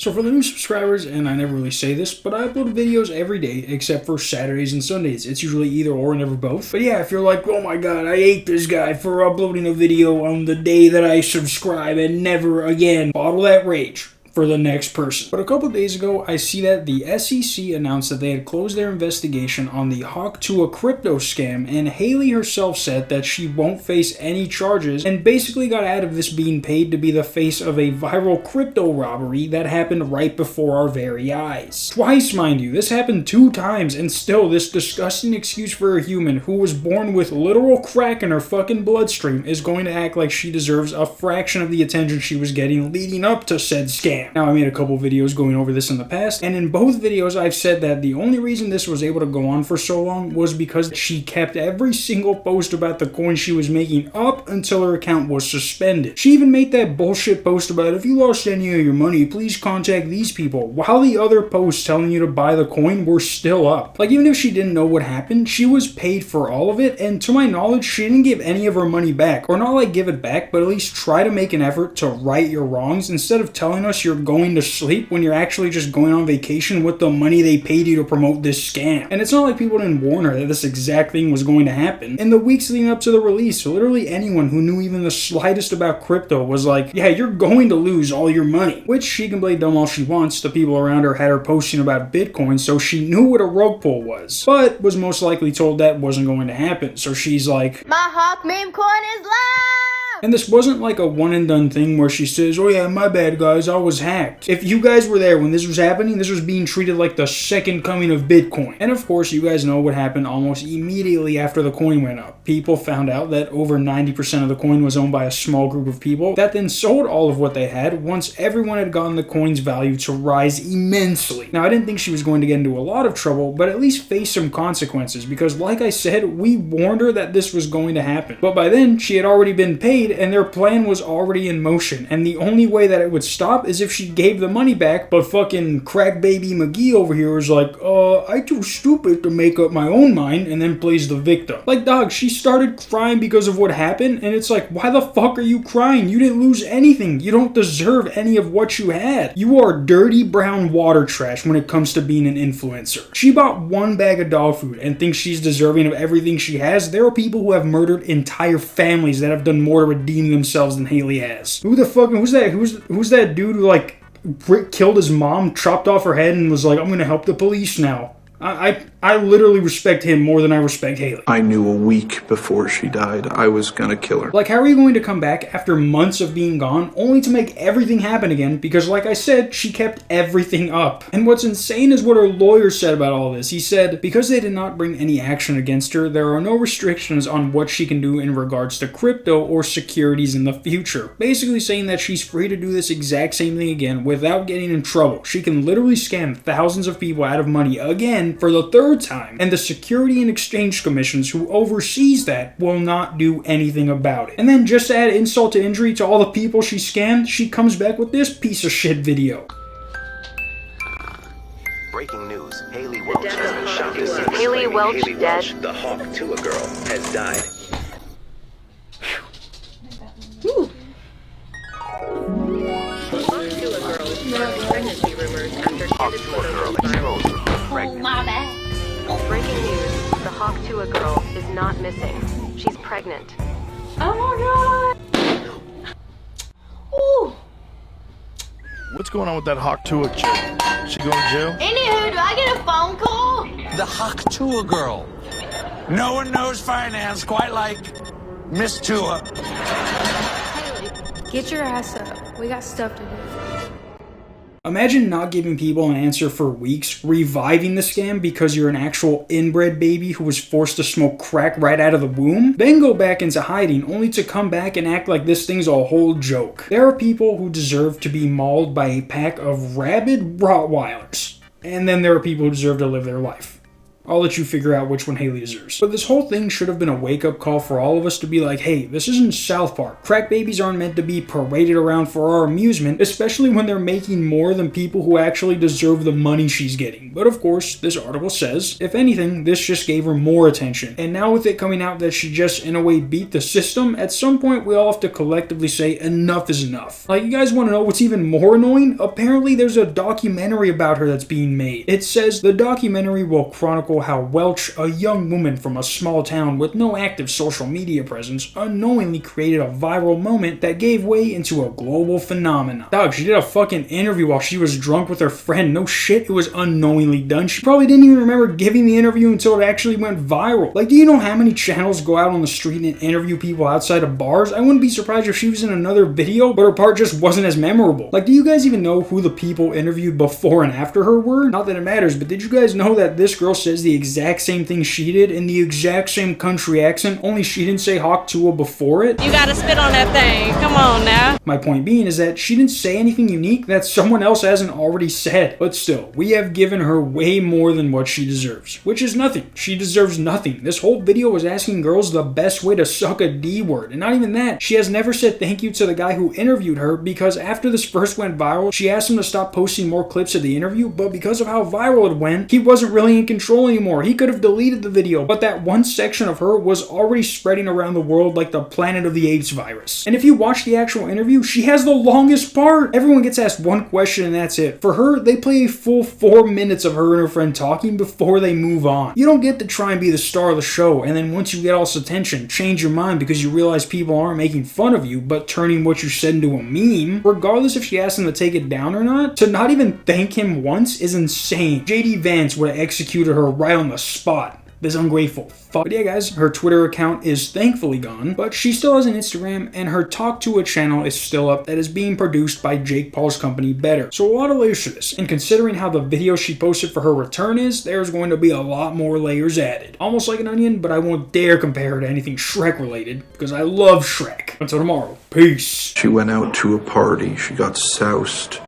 So for the new subscribers, and I never really say this, but I upload videos every day except for Saturdays and Sundays. It's usually either or, never both. But yeah, if you're like, oh my god, I hate this guy for uploading a video on the day that I subscribe and never again, bottle that rage for the next person. But a couple of days ago, I see that the SEC announced that they had closed their investigation on the Hawk Tuah crypto scam, and Haley herself said that she won't face any charges and basically got out of this being paid to be the face of a viral crypto robbery that happened right before our very eyes. Twice, mind you. This happened 2 times, and still this disgusting excuse for a human who was born with literal crack in her fucking bloodstream is going to act like she deserves a fraction of the attention she was getting leading up to said scam. Now, I made a couple videos going over this in the past, and in both videos I've said that the only reason this was able to go on for so long was because she kept every single post about the coin she was making up until her account was suspended. She even made that bullshit post about, if you lost any of your money, please contact these people, while the other posts telling you to buy the coin were still up. Like, even if she didn't know what happened, she was paid for all of it, and to my knowledge, she didn't give any of her money back. Or not like give it back, but at least try to make an effort to right your wrongs instead of telling us you're going to sleep when you're actually just going on vacation with the money they paid you to promote this scam. And it's not like people didn't warn her that this exact thing was going to happen. In the weeks leading up to the release, literally anyone who knew even the slightest about crypto was like, yeah, you're going to lose all your money. Which she can play dumb all she wants. The people around her had her posting about Bitcoin, so she knew what a rug pull was, but was most likely told that wasn't going to happen. So she's like, my Hawk meme coin is live! And this wasn't like a one and done thing where she says, oh yeah, my bad guys, I was hacked. If you guys were there when this was happening, this was being treated like the second coming of Bitcoin. And of course, you guys know what happened almost immediately after the coin went up. People found out that over 90% of the coin was owned by a small group of people that then sold all of what they had once everyone had gotten the coin's value to rise immensely. Now, I didn't think she was going to get into a lot of trouble, but at least face some consequences because like I said, we warned her that this was going to happen. But by then, she had already been paid and their plan was already in motion, and the only way that it would stop is if she gave the money back, but fucking crack baby McGee over here was like, I too stupid to make up my own mind, and then plays the victim. Like, dog, she started crying because of what happened, and it's like, why the fuck are you crying? You didn't lose anything. You don't deserve any of what you had. You are dirty brown water trash when it comes to being an influencer. She bought 1 bag of dog food and thinks she's deserving of everything she has. There are people who have murdered entire families that have done more to redeem themselves than Haley has. Who the fuck, who's that dude who like killed his mom, chopped off her head and was like, I'm gonna help the police now? I literally respect him more than I respect Haley. I knew a week before she died I was gonna kill her. Like, how are you going to come back after months of being gone only to make everything happen again? Because like I said, she kept everything up. And what's insane is what her lawyer said about all this. He said, because they did not bring any action against her, there are no restrictions on what she can do in regards to crypto or securities in the future. Basically saying that she's free to do this exact same thing again without getting in trouble. She can literally scam thousands of people out of money again for the 3rd time, and the Security and Exchange Commissions who oversees that will not do anything about it. And then just to add insult to injury to all the people she scammed, she comes back with this piece of shit video. Breaking news, Haley Welch has been shot this evening. Haley Welch dead. The Hawk Tuah girl has died. Whew. Pregnancy rumors after Hawk Tuah girl exposed for being pregnant. Oh, my bad. Breaking news, the Hawk Tuah girl is not missing. She's pregnant. Oh my god. Ooh. What's going on with that Hawk Tuah chick? She going to jail? Anywho, do I get a phone call? The Hawk Tuah girl. No one knows finance quite like Miss Tuah. Get your ass up. We got stuff to do. Imagine not giving people an answer for weeks, reviving the scam because you're an actual inbred baby who was forced to smoke crack right out of the womb, then go back into hiding only to come back and act like this thing's a whole joke. There are people who deserve to be mauled by a pack of rabid Rottweilers, and then there are people who deserve to live their life. I'll let you figure out which one Haley deserves. But this whole thing should have been a wake-up call for all of us to be like, hey, this isn't South Park. Crack babies aren't meant to be paraded around for our amusement, especially when they're making more than people who actually deserve the money she's getting. But of course, this article says, if anything, this just gave her more attention. And now with it coming out that she just, in a way, beat the system, at some point we all have to collectively say enough is enough. Like, you guys want to know what's even more annoying? Apparently there's a documentary about her that's being made. It says the documentary will chronicle how Welch, a young woman from a small town with no active social media presence, unknowingly created a viral moment that gave way into a global phenomenon. Dog, she did a fucking interview while she was drunk with her friend. No shit, it was unknowingly done. She probably didn't even remember giving the interview until it actually went viral. Like, do you know how many channels go out on the street and interview people outside of bars? I wouldn't be surprised if she was in another video, but her part just wasn't as memorable. Like, do you guys even know who the people interviewed before and after her were? Not that it matters, but did you guys know that this girl says the exact same thing she did in the exact same country accent, only she didn't say Hawk Tuah before it? You gotta spit on that thing. Come on now. My point being is that she didn't say anything unique that someone else hasn't already said. But still, we have given her way more than what she deserves, which is nothing. She deserves nothing. This whole video was asking girls the best way to suck a D word, and not even that. She has never said thank you to the guy who interviewed her, because after this first went viral, she asked him to stop posting more clips of the interview, but because of how viral it went, he wasn't really in control anymore. He could have deleted the video, but that one section of her was already spreading around the world like the Planet of the Apes virus. And if you watch the actual interview, she has the longest part. Everyone gets asked one question and that's it. For her, they play a full 4 minutes of her and her friend talking before they move on. You don't get to try and be the star of the show, and then once you get all this attention, change your mind because you realize people aren't making fun of you, but turning what you said into a meme. Regardless if she asked him to take it down or not, to not even thank him once is insane. JD Vance would have executed her right on the spot. This ungrateful fuck. But yeah, guys, her Twitter account is thankfully gone, but she still has an Instagram, and her Talk to a channel is still up that is being produced by Jake Paul's company Better. So a lot of layers to this, and considering how the video she posted for her return is, there's going to be a lot more layers added. Almost like an onion, but I won't dare compare her to anything Shrek related, because I love Shrek. Until tomorrow, peace. She went out to a party. She got soused.